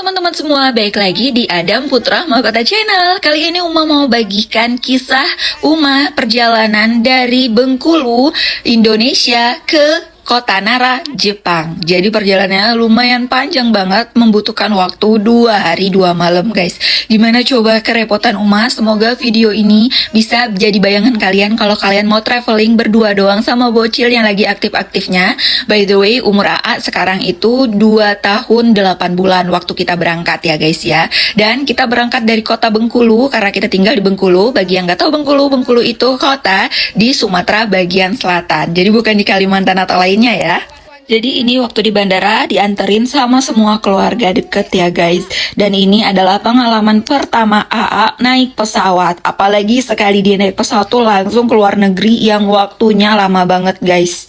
teman-teman semua, balik lagi di Adam Putra Mahkota Channel. Kali ini Uma mau bagikan kisah Uma perjalanan dari Bengkulu, Indonesia ke Kota Nara, Jepang. Jadi perjalanannya lumayan panjang banget, membutuhkan waktu 2 hari 2 malam guys. Gimana coba kerepotan Uma? Semoga video ini bisa jadi bayangan kalian kalau kalian mau traveling berdua doang sama bocil yang lagi aktif-aktifnya. By the way, umur AA sekarang itu 2 tahun 8 bulan waktu kita berangkat ya guys ya. Dan kita berangkat dari kota Bengkulu karena kita tinggal di Bengkulu. Bagi yang nggak tahu Bengkulu itu kota di Sumatera bagian selatan. Jadi bukan di Kalimantan atau lainnya ya. Jadi ini waktu di bandara dianterin sama semua keluarga deket ya guys. Dan ini adalah pengalaman pertama AA naik pesawat. Apalagi sekali dia naik pesawat tuh langsung ke luar negeri yang waktunya lama banget guys.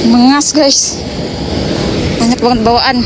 Mengas guys, banyak banget bawaan.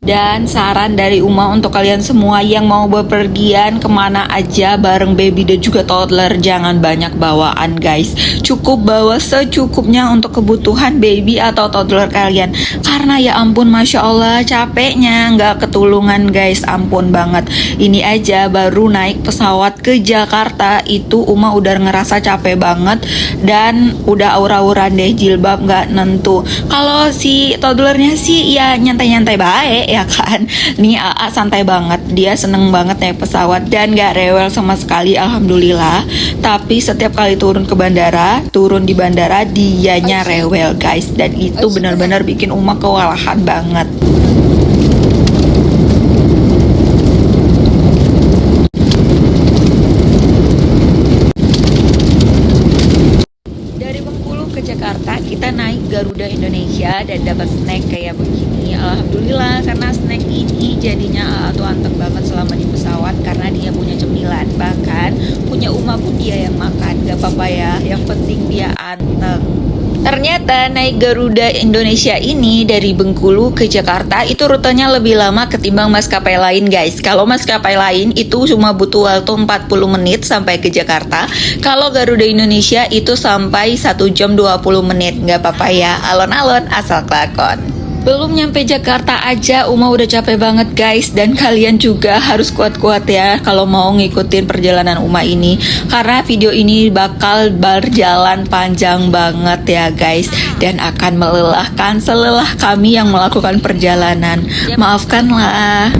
Dan saran dari Uma untuk kalian semua yang mau bepergian kemana aja bareng baby dan juga toddler, jangan banyak bawaan guys. Cukup bawa secukupnya untuk kebutuhan baby atau toddler kalian. Karena ya ampun, Masya Allah capeknya nggak ketulungan guys, ampun banget. Ini aja baru naik pesawat ke Jakarta itu Uma udah ngerasa capek banget. Dan udah aura-auran deh, jilbab nggak nentu. Kalau si toddlernya sih ya nyantai-nyantai baik ya kan. Nih AA santai banget, dia seneng banget naik pesawat dan gak rewel sama sekali alhamdulillah. Tapi setiap kali turun di bandara dianya rewel guys. Dan itu benar-benar bikin Uma kewalahan banget. Dari Bengkulu ke Jakarta kita naik Garuda Indonesia dan dapat snack kayak begini. Alhamdulillah, karena snack ini jadinya tuh anteng banget selama di pesawat karena dia punya cemilan. Bahkan punya Uma pun dia yang makan, gak apa-apa ya, yang penting dia anteng. Ternyata naik Garuda Indonesia ini dari Bengkulu ke Jakarta itu rutenya lebih lama ketimbang maskapai lain guys. Kalau maskapai lain itu cuma butuh waktu 40 menit sampai ke Jakarta. Kalau Garuda Indonesia itu sampai 1 jam 20 menit. Gak apa-apa ya, alon-alon asal kelakon. Belum nyampe Jakarta aja Uma udah capek banget guys. Dan kalian juga harus kuat-kuat ya kalau mau ngikutin perjalanan Uma ini, karena video ini bakal berjalan panjang banget ya guys. Dan akan melelahkan selelah kami yang melakukan perjalanan. Maafkanlah.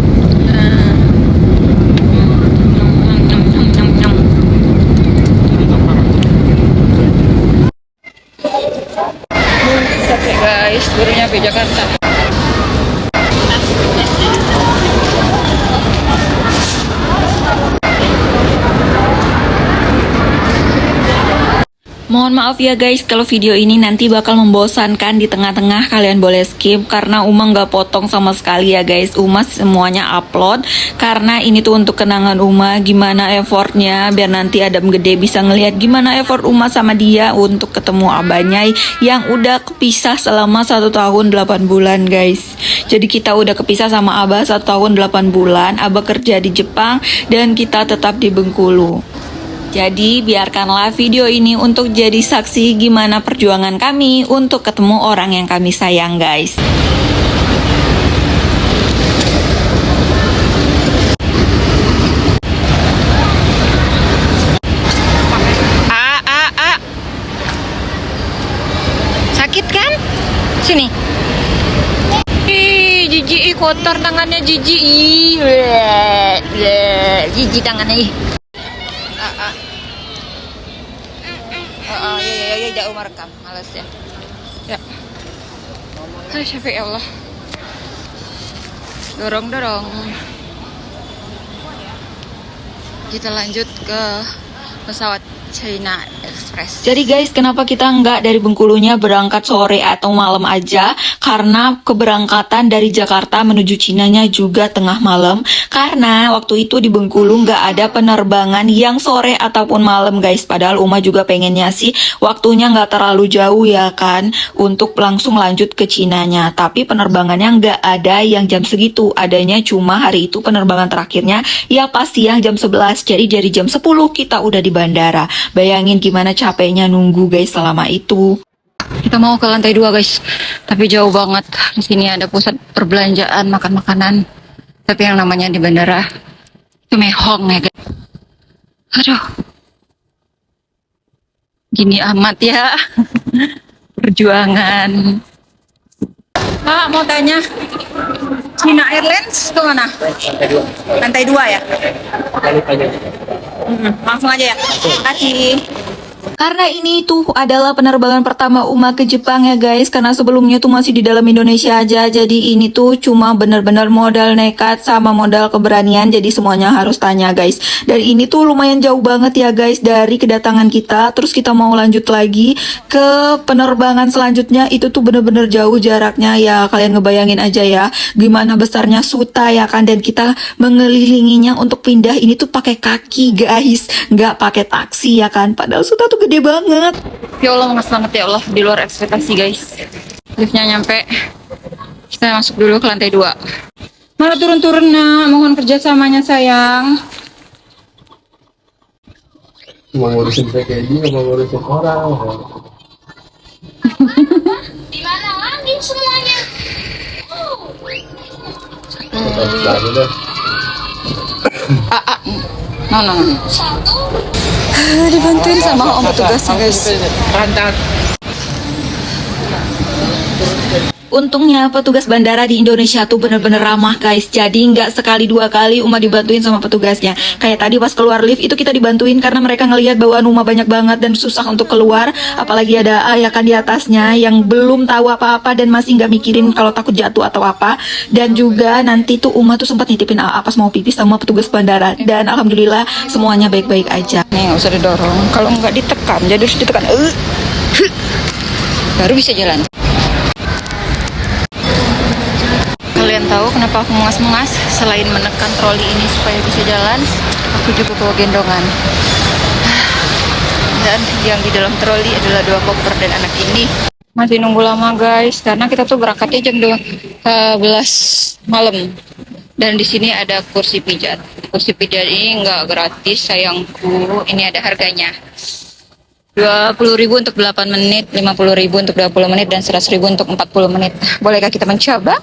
Guys, baru nyampe Jakarta. Mohon maaf ya guys kalau video ini nanti bakal membosankan di tengah-tengah, kalian boleh skip karena Uma nggak potong sama sekali ya guys. Uma semuanya upload karena ini tuh untuk kenangan Uma, gimana effortnya biar nanti Adam gede bisa ngelihat gimana effort Uma sama dia untuk ketemu abahnya yang udah kepisah selama 1 tahun 8 bulan guys. Jadi kita udah kepisah sama abah 1 tahun 8 bulan, abah kerja di Jepang dan kita tetap di Bengkulu. Jadi biarkanlah video ini untuk jadi saksi gimana perjuangan kami untuk ketemu orang yang kami sayang guys. Sakit kan? Sini. Ih, jijik, kotor tangannya jijik. Jijik tangannya. Ya Umar rekam, males ya. Ya. Hai Syafiq ya Allah. Dorong. Kita lanjut ke pesawat China Express. Jadi guys, kenapa kita nggak dari Bengkulunya berangkat sore atau malam aja? Karena keberangkatan dari Jakarta menuju Cinanya juga tengah malam. Karena waktu itu di Bengkulu nggak ada penerbangan yang sore ataupun malam guys. Padahal Uma juga pengennya sih waktunya nggak terlalu jauh ya kan, untuk langsung lanjut ke Cinanya. Tapi penerbangannya nggak ada yang jam segitu. Adanya cuma hari itu penerbangan terakhirnya ya pas siang jam 11. Jadi dari jam 10 kita udah di bandara. Bayangin gimana capeknya nunggu guys selama itu. Kita mau ke lantai 2 guys, tapi jauh banget. Di sini ada pusat perbelanjaan makan makanan, tapi yang namanya di bandara itu mehong ya guys. Aduh, gini amat ya. Perjuangan. Pak, mau tanya, China Airlines ke mana? Lantai 2 ya? Langsung aja ya. Terima kasih. Karena ini tuh adalah penerbangan pertama Uma ke Jepang ya guys. Karena sebelumnya tuh masih di dalam Indonesia aja. Jadi ini tuh cuma bener-bener modal nekat sama modal keberanian. Jadi semuanya harus tanya guys. Dan ini tuh lumayan jauh banget ya guys dari kedatangan kita. Terus kita mau lanjut lagi ke penerbangan selanjutnya. Itu tuh bener-bener jauh jaraknya ya. Kalian ngebayangin aja ya gimana besarnya Suta ya kan. Dan kita mengelilinginya untuk pindah ini tuh pakai kaki guys. Nggak pakai taksi ya kan. Padahal Suta tuh gede banget. Ya Allah, panas banget ya Allah, di luar ekspektasi guys. Liftnya nyampe, kita masuk dulu ke lantai 2. Malah turun-turun nak, mohon kerjasamanya sayang. Mau ngurusin packaging sama ngurusin orang. Di mana lagi semuanya? No. Satu. Dibantuin sama om petugasnya guys. Untungnya petugas bandara di Indonesia tuh bener-bener ramah guys. Jadi nggak sekali dua kali Uma dibantuin sama petugasnya. Kayak tadi pas keluar lift itu kita dibantuin karena mereka ngelihat bawaan Uma banyak banget dan susah untuk keluar. Apalagi ada ayah kan di atasnya yang belum tahu apa-apa dan masih nggak mikirin kalau takut jatuh atau apa. Dan juga nanti tuh Uma tuh sempat nitipin AA pas mau pipis sama petugas bandara. Dan alhamdulillah semuanya baik-baik aja. Nih nggak usah didorong, kalau nggak ditekan, jadi harus ditekan. Baru bisa jalan. Kalian tahu kenapa aku mengas-mengas? Selain menekan troli ini supaya bisa jalan, aku juga bawa gendongan. Dan yang di dalam troli adalah 2 koper dan anak ini. Masih nunggu lama guys, karena kita tuh berangkatnya jam 12 malam. Dan di sini ada kursi pijat. Kursi pijat ini nggak gratis sayangku, ini ada harganya. 20.000 untuk 8 menit, 50.000 untuk 20 menit, dan 100.000 untuk 40 menit. Bolehkah kita mencoba?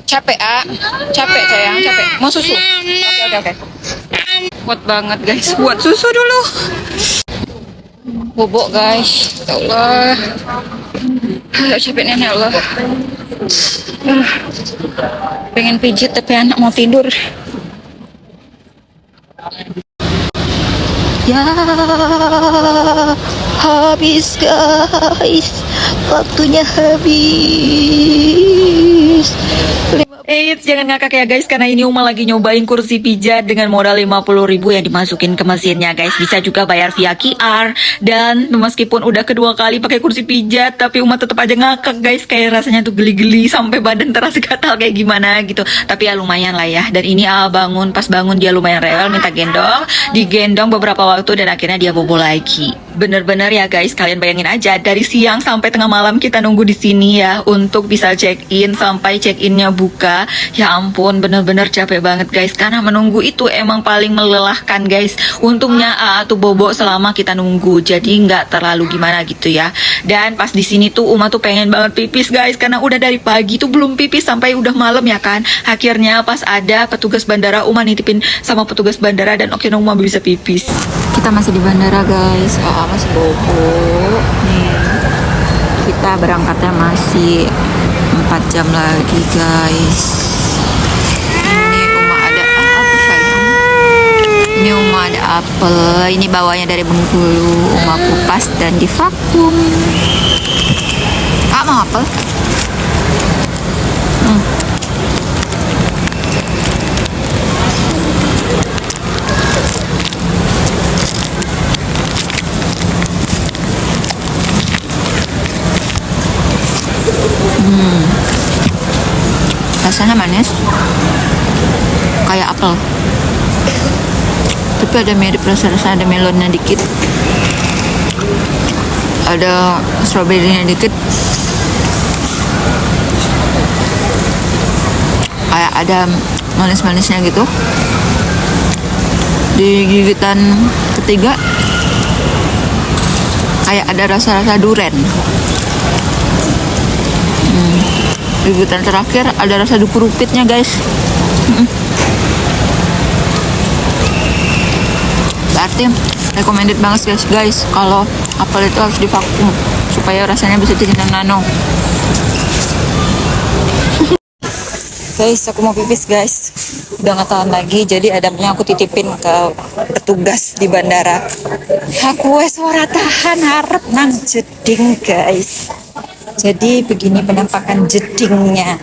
Capek, capek sayang, capek. Mau susu? Oke. Kuat banget guys, buat susu dulu. Bobok guys, ya Allah. Capek nenek Allah. Pengen pijit tapi anak mau tidur. Ya habis guys, waktunya habis. Eits, jangan ngakak ya guys, karena ini Uma lagi nyobain kursi pijat dengan modal 50.000 yang dimasukin ke mesinnya guys. Bisa juga bayar via QR. Dan meskipun udah kedua kali pakai kursi pijat, tapi Uma tetap aja ngakak guys. Kayak rasanya tuh geli-geli sampai badan terasa gatal kayak gimana gitu. Tapi ya lumayan lah ya. Dan ini bangun, pas bangun dia lumayan rewel, minta gendong. Digendong beberapa waktu dan akhirnya dia bobo lagi. Bener-bener ya guys, kalian bayangin aja dari siang sampai tengah malam kita nunggu di sini ya untuk bisa check-in sampai check-innya buka. Ya ampun, bener-bener capek banget guys, karena menunggu itu emang paling melelahkan guys. Untungnya tuh bobo selama kita nunggu, jadi nggak terlalu gimana gitu ya. Dan pas di sini tuh Uma tuh pengen banget pipis guys, karena udah dari pagi tuh belum pipis sampai udah malam ya kan. Akhirnya pas ada petugas bandara, Uma nitipin sama petugas bandara dan oke Uma bisa pipis. Kita masih di bandara guys, masih bobo. Nih, kita berangkatnya masih 4 jam lagi guys. Ini Uma ada apa sayang? Ini Uma ada apel. Ini bawanya dari Bengkulu. Uma kupas dan divakum. Mau apel? Rasanya manis kayak apel, tapi ada mirip rasa-rasa, ada melonnya dikit, ada stroberinya dikit, kayak ada manis-manisnya gitu. Di gigitan ketiga kayak ada rasa-rasa duren. Gigitan terakhir ada rasa duku rupitnya guys. Berarti recommended banget guys kalau apel itu harus divakum supaya rasanya bisa jadi nano. Guys, aku mau pipis guys. Udah gak tahan lagi, jadi adamnya aku titipin ke petugas di bandara. Aku wes ora tahan harap nang jeding guys. Jadi begini penampakan jedingnya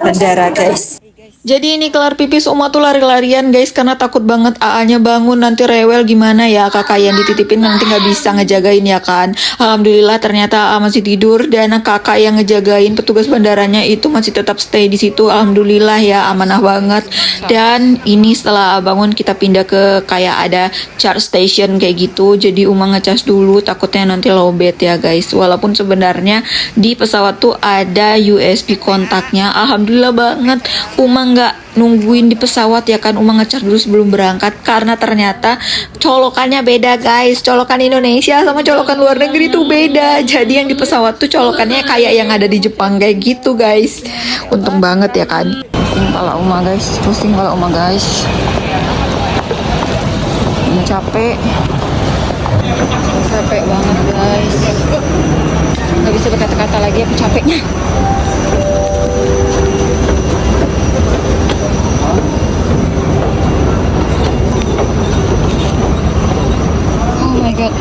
bandara guys. Jadi ini kelar pipis Uma tuh lari-larian guys karena takut banget AA-nya bangun nanti rewel gimana ya, kakak yang dititipin nanti nggak bisa ngejagain ya kan. Alhamdulillah ternyata AA masih tidur dan kakak yang ngejagain petugas bandaranya itu masih tetap stay di situ. Alhamdulillah ya, amanah banget. Dan ini setelah AA bangun kita pindah ke kayak ada charge station kayak gitu. Jadi Uma ngecas dulu takutnya nanti lowbat ya guys. Walaupun sebenarnya di pesawat tuh ada USB kontaknya. Alhamdulillah banget Uma nggak nungguin di pesawat ya kan, Uma ngecas dulu sebelum berangkat karena ternyata colokannya beda guys. Colokan Indonesia sama colokan luar negeri tuh beda. Jadi yang di pesawat tuh colokannya kayak yang ada di Jepang kayak gitu guys. Untung banget ya kan. Pusing kepala Uma guys, pusing kepala Uma guys. Ini capek banget guys. Nggak bisa berkata-kata lagi aku capeknya. Oh my god.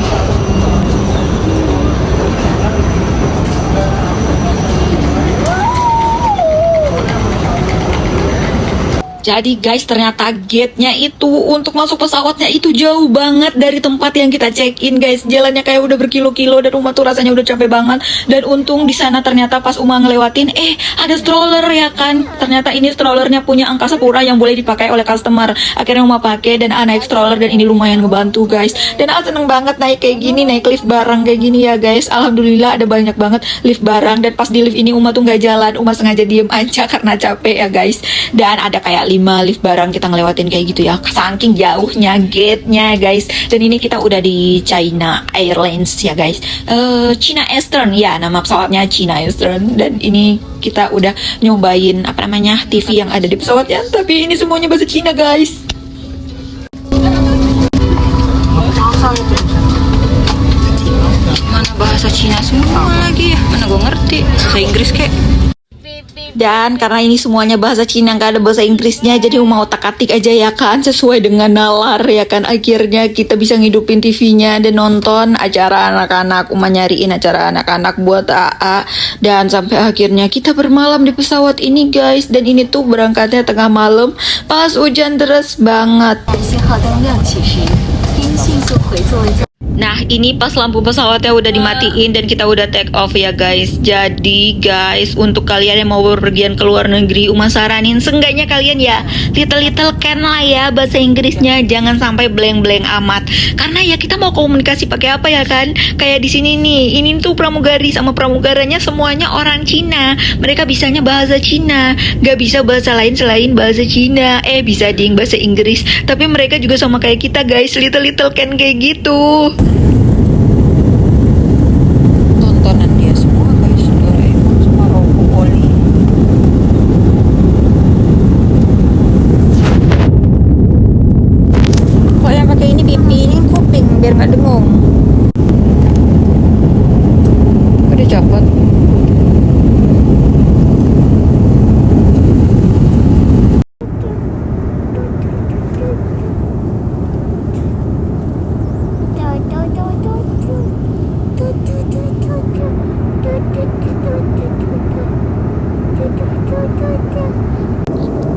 Jadi guys ternyata gate-nya itu untuk masuk pesawatnya itu jauh banget dari tempat yang kita check-in guys. Jalannya kayak udah berkilo-kilo dan Uma tuh rasanya udah capek banget. Dan untung di sana ternyata pas Uma ngelewatin ada stroller ya kan. Ternyata ini strollernya punya Angkasa Pura yang boleh dipakai oleh customer. Akhirnya Uma pakai dan naik stroller dan ini lumayan ngebantu guys. Dan seneng banget naik kayak gini, naik lift barang kayak gini ya guys. Alhamdulillah ada banyak banget lift barang dan pas di lift ini Uma tuh nggak jalan. Uma sengaja diem aja karena capek ya guys. Dan ada kayak 5 lift barang kita ngelewatin kayak gitu ya, saking jauhnya gate-nya guys. Dan ini kita udah di China Airlines ya guys, China Eastern ya nama pesawatnya, China Eastern. Dan ini kita udah nyobain TV yang ada di pesawatnya, tapi ini semuanya bahasa Cina guys. Mana bahasa Cina semua lagi ya, mana gue ngerti bahasa Inggris kek. Dan karena ini semuanya bahasa Cina, nggak ada bahasa Inggrisnya, jadi Uma otak-atik aja ya kan, sesuai dengan nalar ya kan. Akhirnya kita bisa ngidupin TV-nya dan nonton acara anak-anak. Uma nyariin acara anak-anak buat AA. Dan sampai akhirnya kita bermalam di pesawat ini guys. Dan ini tuh berangkatnya tengah malam pas hujan deras banget. Nah ini pas lampu pesawatnya udah dimatiin dan kita udah take off ya guys. Jadi guys, untuk kalian yang mau berpergian ke luar negeri, Uma saranin seenggaknya kalian ya little can lah ya bahasa Inggrisnya, jangan sampai blank amat. Karena ya kita mau komunikasi pakai apa ya kan. Kayak di sini nih, ini tuh pramugari sama pramugaranya semuanya orang Cina. Mereka bisanya bahasa Cina, gak bisa bahasa lain selain bahasa Cina. Bisa ding bahasa Inggris. Tapi mereka juga sama kayak kita guys, little can kayak gitu. Tontonan dia semua guys, Doraemon sama Robo Oli. Kok yang pakai ini pipi, ini kuping biar nggak dengung. Udah copot.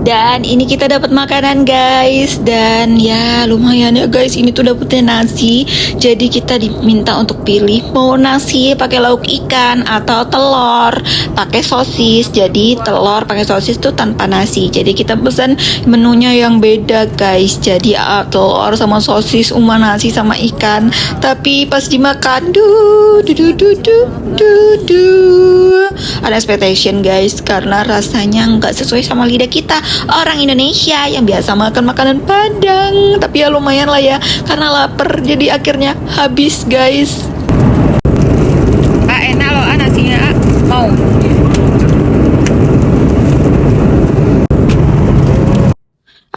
Dan ini kita dapat makanan guys. Dan ya lumayan ya guys, ini tuh dapetnya nasi. Jadi kita diminta untuk pilih mau nasi pakai lauk ikan atau telur pakai sosis. Jadi telur pakai sosis tuh tanpa nasi. Jadi kita pesan menunya yang beda guys. Jadi telur sama sosis, Uma nasi sama ikan. Tapi pas dimakan ada expectation guys, karena rasanya nggak sesuai sama lidah kita orang Indonesia yang biasa makan makanan Padang. Tapi ya lumayan lah ya, karena lapar jadi akhirnya habis guys. Enak loh nasinya mau.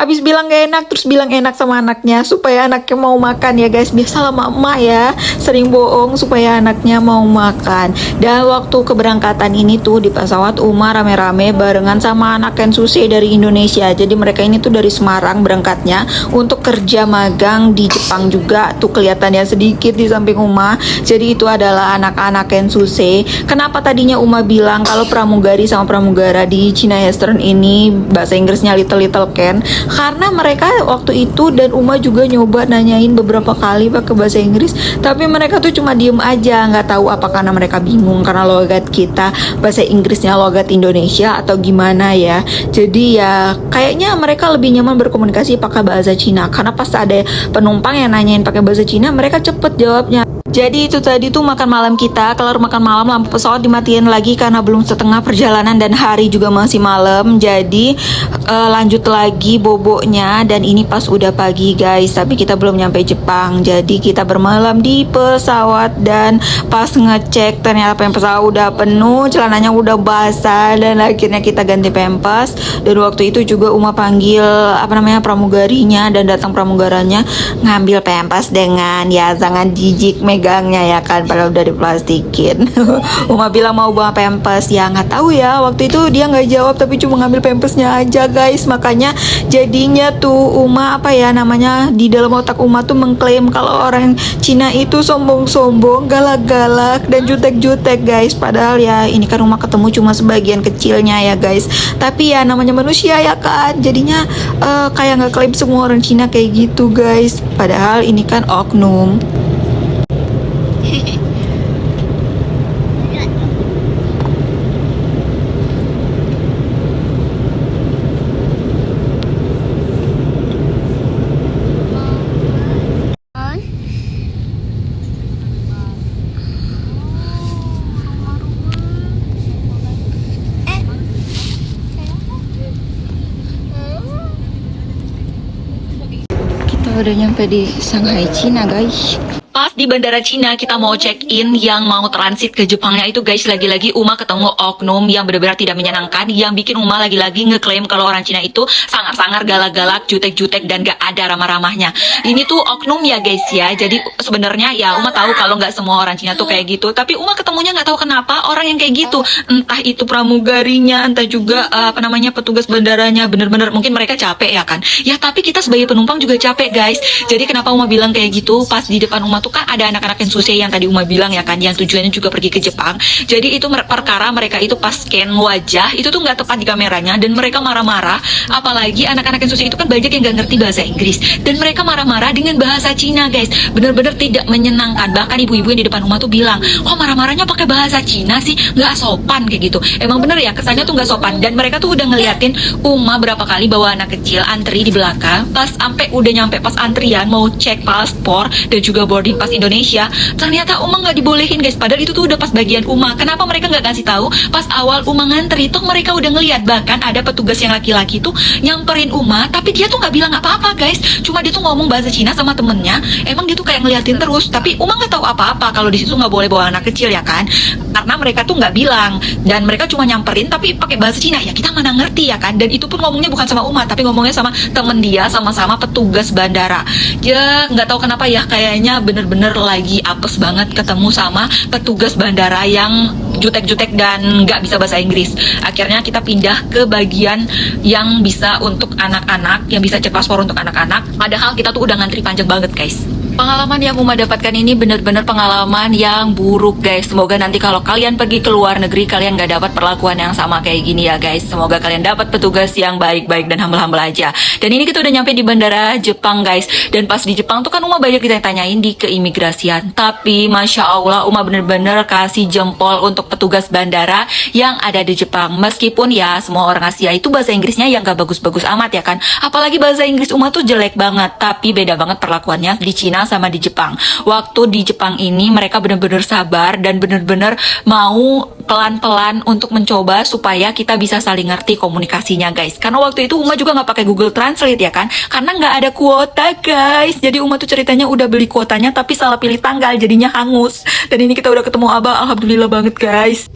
Habis bilang gak enak, terus bilang enak sama anaknya supaya anaknya mau makan ya guys. Biasalah mama ya, sering bohong supaya anaknya mau makan. Dan waktu keberangkatan ini tuh di pesawat Uma rame-rame barengan sama anak Kensuke dari Indonesia. Jadi mereka ini tuh dari Semarang berangkatnya untuk kerja magang di Jepang juga. Tuh kelihatannya sedikit di samping Uma. Jadi itu adalah anak-anak Kensuke. Kenapa tadinya Uma bilang kalau pramugari sama pramugara di China Eastern ini bahasa Inggrisnya little Ken? Karena mereka waktu itu dan Uma juga nyoba nanyain beberapa kali pakai bahasa Inggris, tapi mereka tuh cuma diem aja, nggak tahu apa karena mereka bingung karena logat kita bahasa Inggrisnya logat Indonesia atau gimana ya. Jadi ya kayaknya mereka lebih nyaman berkomunikasi pakai bahasa Cina, karena pas ada penumpang yang nanyain pakai bahasa Cina mereka cepet jawabnya. Jadi itu tadi tuh makan malam kita. Kelar makan malam, lampu pesawat dimatiin lagi karena belum setengah perjalanan dan hari juga masih malam. Jadi lanjut lagi boboknya. Dan ini pas udah pagi guys, tapi kita belum nyampe Jepang. Jadi kita bermalam di pesawat. Dan pas ngecek ternyata pesawat udah penuh, celananya udah basah. Dan akhirnya kita ganti pempes. Dan waktu itu juga Uma panggil pramugarinya, dan datang pramugaranya ngambil pempes dengan ya sangat jijik megangnya ya kan, padahal udah diplastikin. Uma bilang mau bawa pempes, ya nggak tahu ya, waktu itu dia nggak jawab tapi cuma ngambil pempesnya aja guys. Makanya jadinya tuh Uma di dalam otak Uma tuh mengklaim kalau orang Cina itu sombong-sombong, galak-galak dan jutek-jutek guys. Padahal ya ini kan Uma ketemu cuma sebagian kecilnya ya guys, tapi ya namanya manusia ya kan, jadinya kayak nggak klaim semua orang Cina kayak gitu guys, padahal ini kan oknum. Udah nyampe di Shanghai, Cina guys. Pas di bandara Cina kita mau check-in yang mau transit ke Jepangnya itu guys, lagi-lagi Uma ketemu oknum yang benar-benar tidak menyenangkan, yang bikin Uma lagi-lagi ngeklaim kalau orang Cina itu sangar-sangar, galak-galak, jutek-jutek dan gak ada ramah-ramahnya. Ini tuh oknum ya guys ya. Jadi sebenarnya ya Uma tahu kalau nggak semua orang Cina tuh kayak gitu, tapi Uma ketemunya nggak tahu kenapa orang yang kayak gitu, entah itu pramugarinya, entah juga petugas bandaranya, bener-bener mungkin mereka capek ya kan. Ya tapi kita sebagai penumpang juga capek guys. Jadi kenapa Uma bilang kayak gitu, pas di depan Uma tuh kan ada anak-anak Kensuke yang tadi Uma bilang ya kan, yang tujuannya juga pergi ke Jepang. Jadi itu perkara mereka itu pas scan wajah itu tuh nggak tepat di kameranya dan mereka marah-marah. Apalagi anak-anak Kensuke itu kan banyak yang nggak ngerti bahasa Inggris dan mereka marah-marah dengan bahasa Cina guys, bener-bener tidak menyenangkan. Bahkan ibu-ibu yang di depan Uma tuh bilang, kok marah-marahnya pakai bahasa Cina sih, nggak sopan kayak gitu. Emang bener ya, kesannya tuh nggak sopan. Dan mereka tuh udah ngeliatin Uma berapa kali bawa anak kecil antri di belakang. Pas sampai udah nyampe pas antrian mau cek paspor dan juga boarding pas Indonesia, ternyata Uma nggak dibolehin guys. Padahal itu tuh udah pas bagian Uma. Kenapa mereka nggak kasih tahu pas awal Uma ngantri? Toh mereka udah ngeliat, bahkan ada petugas yang laki-laki tuh nyamperin Uma, tapi dia tuh nggak bilang apa-apa guys. Cuma dia tuh ngomong bahasa Cina sama temennya. Emang dia tuh kayak ngeliatin terus, tapi Uma nggak tahu apa-apa kalau di situ nggak boleh bawa anak kecil ya kan, karena mereka tuh nggak bilang dan mereka cuma nyamperin tapi pakai bahasa Cina. Ya kita mana ngerti ya kan. Dan itu pun ngomongnya bukan sama Uma, tapi ngomongnya sama temen dia, sama-sama petugas bandara. Ya nggak tahu kenapa ya, kayaknya bener-bener lagi apes banget ketemu sama petugas bandara yang jutek-jutek dan nggak bisa bahasa Inggris. Akhirnya kita pindah ke bagian yang bisa untuk anak-anak, yang bisa cek paspor untuk anak-anak. Padahal kita tuh udah ngantri panjang banget guys. Pengalaman yang Uma dapatkan ini bener-bener pengalaman yang buruk guys. Semoga nanti kalau kalian pergi ke luar negeri kalian gak dapat perlakuan yang sama kayak gini ya guys. Semoga kalian dapat petugas yang baik-baik dan humble-humble aja. Dan ini kita udah nyampe di bandara Jepang guys. Dan pas di Jepang tuh kan Uma banyak ditanya-tanyain di keimigrasian. Tapi Masya Allah Uma bener-bener kasih jempol untuk petugas bandara yang ada di Jepang. Meskipun ya semua orang Asia itu bahasa Inggrisnya yang gak bagus-bagus amat ya kan. Apalagi bahasa Inggris Uma tuh jelek banget. Tapi beda banget perlakuannya di Cina sama di Jepang. Waktu di Jepang ini mereka benar-benar sabar dan benar-benar mau pelan-pelan untuk mencoba supaya kita bisa saling ngerti komunikasinya guys. Karena waktu itu Uma juga nggak pakai Google Translate ya kan, karena nggak ada kuota guys. Jadi Uma tuh ceritanya udah beli kuotanya tapi salah pilih tanggal jadinya hangus. Dan ini kita udah ketemu Abah, alhamdulillah banget guys.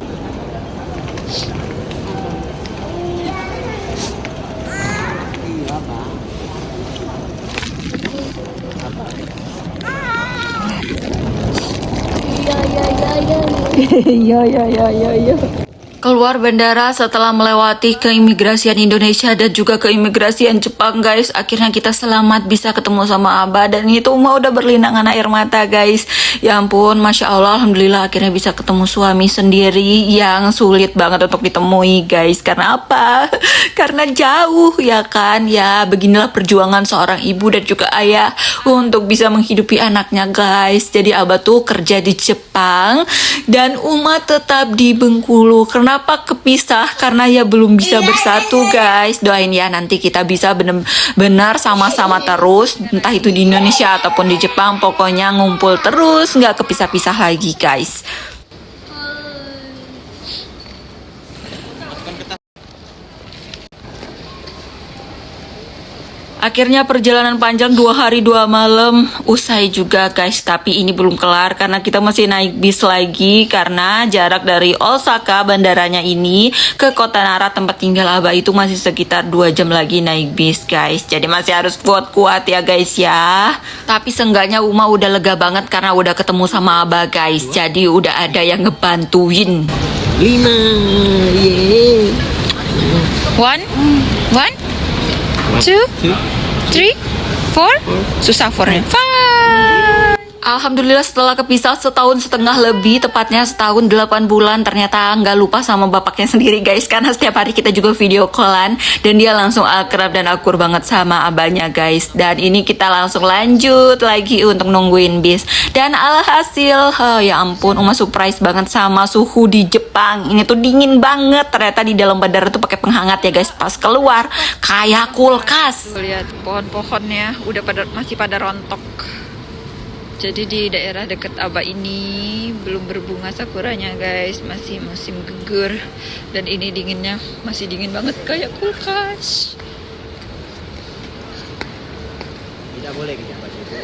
Keluar bandara setelah melewati keimigrasian Indonesia dan juga keimigrasian Jepang guys. Akhirnya kita selamat bisa ketemu sama Abah. Dan itu Uma udah berlinangan air mata guys. Ya ampun, Masya Allah, alhamdulillah akhirnya bisa ketemu suami sendiri yang sulit banget untuk ditemui guys. Karena apa? Karena jauh ya kan. Ya beginilah perjuangan seorang ibu dan juga ayah untuk bisa menghidupi anaknya guys. Jadi Abah tuh kerja di Jepang dan Uma tetap di Bengkulu. Kenapa kepisah? Karena ya belum bisa bersatu guys. Doain ya nanti kita bisa benar-benar sama-sama terus, entah itu di Indonesia ataupun di Jepang. Pokoknya ngumpul terus, nggak kepisah-pisah lagi guys. Akhirnya perjalanan panjang 2 hari 2 malam usai juga guys. Tapi ini belum kelar karena kita masih naik bis lagi. Karena jarak dari Osaka bandaranya ini ke Kota Nara tempat tinggal Abah itu masih sekitar 2 jam lagi naik bis guys. Jadi masih harus kuat-kuat ya guys ya. Tapi seenggaknya Uma udah lega banget karena udah ketemu sama Abah guys. Jadi udah ada yang ngebantuin. 5, yeay. 1, 2, 3, 4. Susah fornya. 5. Alhamdulillah setelah kepisah setahun setengah lebih, tepatnya setahun 8 bulan, ternyata nggak lupa sama bapaknya sendiri guys. Karena setiap hari kita juga video callan dan dia langsung akrab dan akur banget sama abahnya guys. Dan ini kita langsung lanjut lagi untuk nungguin bis. Dan alhasil, ya ampun, Uma surprise banget sama suhu di Jepang. Ini tuh dingin banget. Ternyata di dalam bandara tuh pakai penghangat ya guys. Pas keluar kayak kulkas. Lihat pohon-pohonnya udah masih pada rontok. Jadi di daerah dekat Abah ini belum berbunga sakuranya guys, masih musim gugur. Dan ini dinginnya masih dingin banget kayak kulkas. Tidak boleh kita baca itu.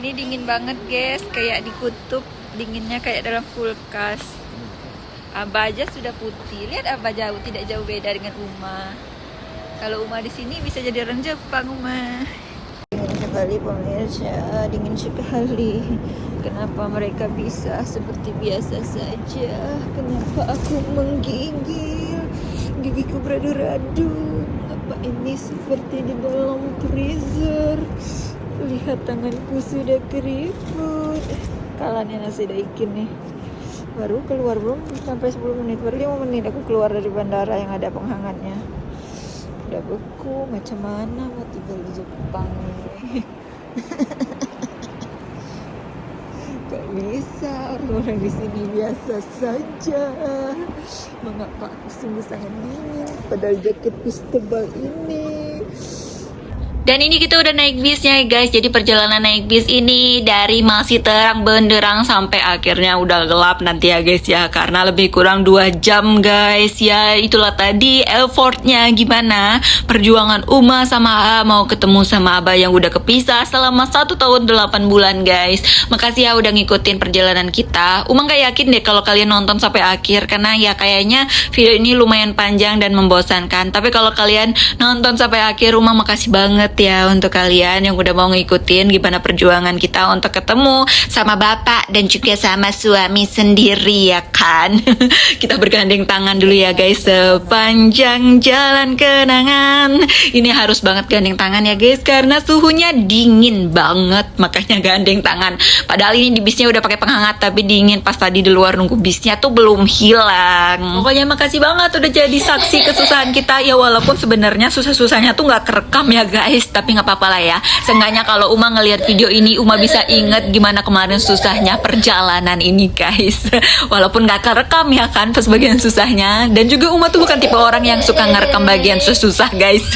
Ini dingin banget guys, kayak di kutub, dinginnya kayak dalam kulkas. Abah aja sudah putih, lihat Abah jauh, tidak jauh beda dengan Uma. Kalau Uma di sini bisa jadi orang Jepang Uma. Dingin sekali pemirsa, dingin sekali. Kenapa mereka bisa seperti biasa saja? Kenapa aku menggigil? Gigiku beradu-radu. Apa ini seperti di dalam freezer? Lihat tanganku sudah keriput. Kalanya nasi daikin nih. Baru keluar belum sampai 10 menit, baru 5 menit aku keluar dari bandara yang ada penghangatnya. Udah beku, macam mana mau tinggal di Jepang nih. Gak bisa, orang-orang di sini biasa saja. Mengapa aku sungguh sangat dingin padahal jaketku setebal ini. Dan ini kita udah naik bisnya guys. Jadi perjalanan naik bis ini dari masih terang benderang sampai akhirnya udah gelap nanti ya guys ya. Karena lebih kurang 2 jam guys ya. Itulah tadi effortnya gimana perjuangan Uma sama A mau ketemu sama Abah yang udah kepisah selama 1 tahun 8 bulan guys. Makasih ya udah ngikutin perjalanan kita. Uma gak yakin deh kalau kalian nonton sampai akhir, karena ya kayaknya video ini lumayan panjang dan membosankan. Tapi kalau kalian nonton sampai akhir, Uma makasih banget ya untuk kalian yang udah mau ngikutin gimana perjuangan kita untuk ketemu sama bapak dan juga sama suami sendiri ya kan. Kita bergandeng tangan dulu ya guys sepanjang jalan kenangan. Ini harus banget gandeng tangan ya guys karena suhunya dingin banget, makanya gandeng tangan. Padahal ini di bisnya udah pakai penghangat tapi dingin. Pas tadi di luar nunggu bisnya tuh belum hilang. Pokoknya makasih banget udah jadi saksi kesusahan kita ya, walaupun sebenarnya susah-susahnya tuh nggak kerekam ya guys. guys, tapi nggak apa-apa lah ya. Seenggaknya kalau Uma ngelihat video ini, Uma bisa inget gimana kemarin susahnya perjalanan ini guys. Walaupun nggak kerekam ya kan pas bagian susahnya. Dan juga Uma tuh bukan tipe orang yang suka ngerekam bagian susah guys.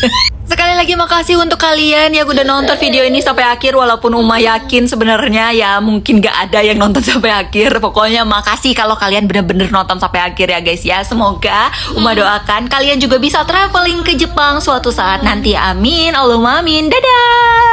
Sekali lagi makasih untuk kalian yang udah nonton video ini sampai akhir. Walaupun Uma yakin sebenarnya ya mungkin gak ada yang nonton sampai akhir. Pokoknya makasih kalau kalian bener-bener nonton sampai akhir ya guys ya. Semoga Uma doakan kalian juga bisa traveling ke Jepang suatu saat nanti. Amin, Allahumma amin. Dadah.